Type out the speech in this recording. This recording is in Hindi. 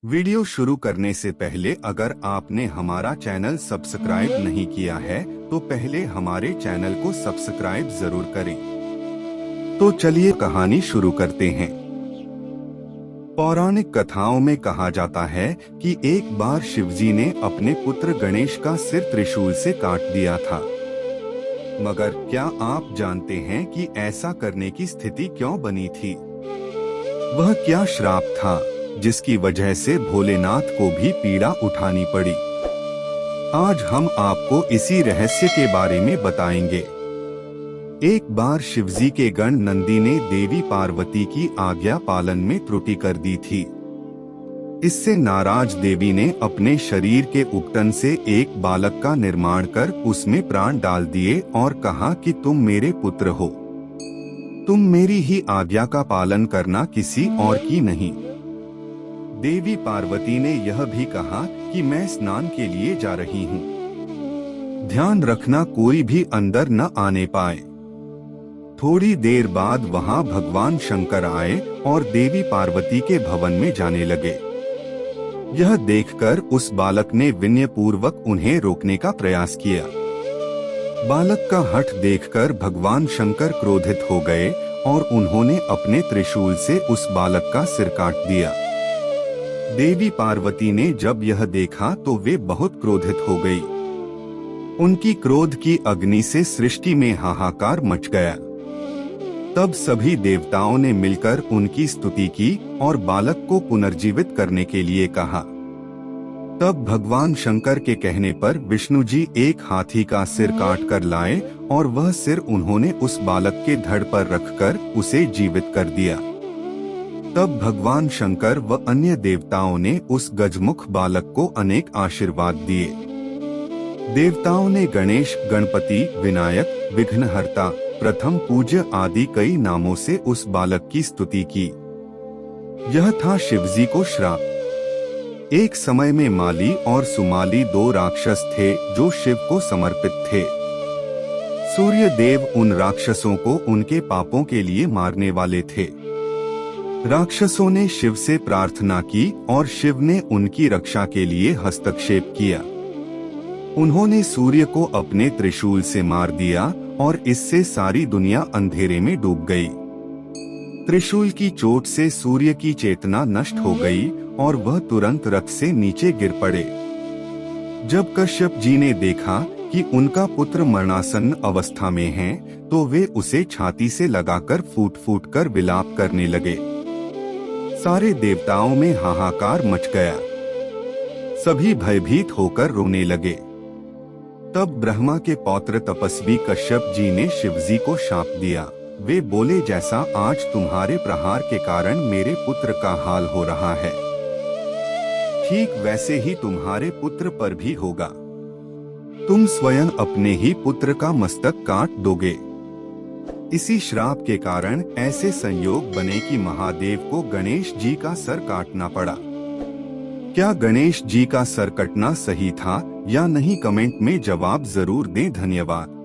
वीडियो शुरू करने से पहले अगर आपने हमारा चैनल सब्सक्राइब नहीं किया है तो पहले हमारे चैनल को सब्सक्राइब जरूर करें। तो चलिए कहानी शुरू करते हैं। पौराणिक कथाओं में कहा जाता है कि एक बार शिवजी ने अपने पुत्र गणेश का सिर त्रिशूल से काट दिया था। मगर क्या आप जानते हैं कि ऐसा करने की स्थिति क्यों बनी थी? वह क्या श्राप था जिसकी वजह से भोलेनाथ को भी पीड़ा उठानी पड़ी? आज हम आपको इसी रहस्य के बारे में बताएंगे। एक बार शिवजी के गण नंदी ने देवी पार्वती की आज्ञा पालन में त्रुटि कर दी थी। इससे नाराज देवी ने अपने शरीर के उकटन से एक बालक का निर्माण कर उसमें प्राण डाल दिए और कहा कि तुम मेरे पुत्र हो। तुम मेरी ही आज्ञा का पालन करना, किसी और की नहीं। देवी पार्वती ने यह भी कहा कि मैं स्नान के लिए जा रही हूँ। ध्यान रखना कोई भी अंदर न आने पाए। थोड़ी देर बाद वहाँ भगवान शंकर आए और देवी पार्वती के भवन में जाने लगे। यह देखकर उस बालक ने विनयपूर्वक उन्हें रोकने का प्रयास किया। बालक का हठ देखकर भगवान शंकर क्रोधित हो गए और उन्होंने अपने त्रिशूल से उस बालक का सिर काट दिया। देवी पार्वती ने जब यह देखा तो वे बहुत क्रोधित हो गई। उनकी क्रोध की अग्नि से सृष्टि में हाहाकार मच गया। तब सभी देवताओं ने मिलकर उनकी स्तुति की और बालक को पुनर्जीवित करने के लिए कहा। तब भगवान शंकर के कहने पर विष्णु जी एक हाथी का सिर काट कर लाए और वह सिर उन्होंने उस बालक के धड़ पर रखकर उसे जीवित कर दिया। तब भगवान शंकर व अन्य देवताओं ने उस गजमुख बालक को अनेक आशीर्वाद दिए। देवताओं ने गणेश, गणपति, विनायक, विघ्नहर्ता, प्रथम पूज्य आदि कई नामों से उस बालक की स्तुति की। यह था शिवजी को श्राप। एक समय में माली और सुमाली दो राक्षस थे जो शिव को समर्पित थे। सूर्य देव उन राक्षसों को उनके पापों के लिए मारने वाले थे। राक्षसों ने शिव से प्रार्थना की और शिव ने उनकी रक्षा के लिए हस्तक्षेप किया। उन्होंने सूर्य को अपने त्रिशूल से मार दिया और इससे सारी दुनिया अंधेरे में डूब गई। त्रिशूल की चोट से सूर्य की चेतना नष्ट हो गई और वह तुरंत रथ से नीचे गिर पड़े। जब कश्यप जी ने देखा कि उनका पुत्र मरणासन्न अवस्था में है तो वे उसे छाती से लगाकर फूट फूट कर विलाप करने लगे। सारे देवताओं में हाहाकार मच गया। सभी भयभीत होकर रोने लगे। तब ब्रह्मा के पौत्र तपस्वी कश्यप जी ने शिवजी को शाप दिया। वे बोले, जैसा आज तुम्हारे प्रहार के कारण मेरे पुत्र का हाल हो रहा है, ठीक वैसे ही तुम्हारे पुत्र पर भी होगा। तुम स्वयं अपने ही पुत्र का मस्तक काट दोगे। इसी श्राप के कारण ऐसे संयोग बने कि महादेव को गणेश जी का सर काटना पड़ा। क्या गणेश जी का सर कटना सही था या नहीं, कमेंट में जवाब जरूर दें। धन्यवाद।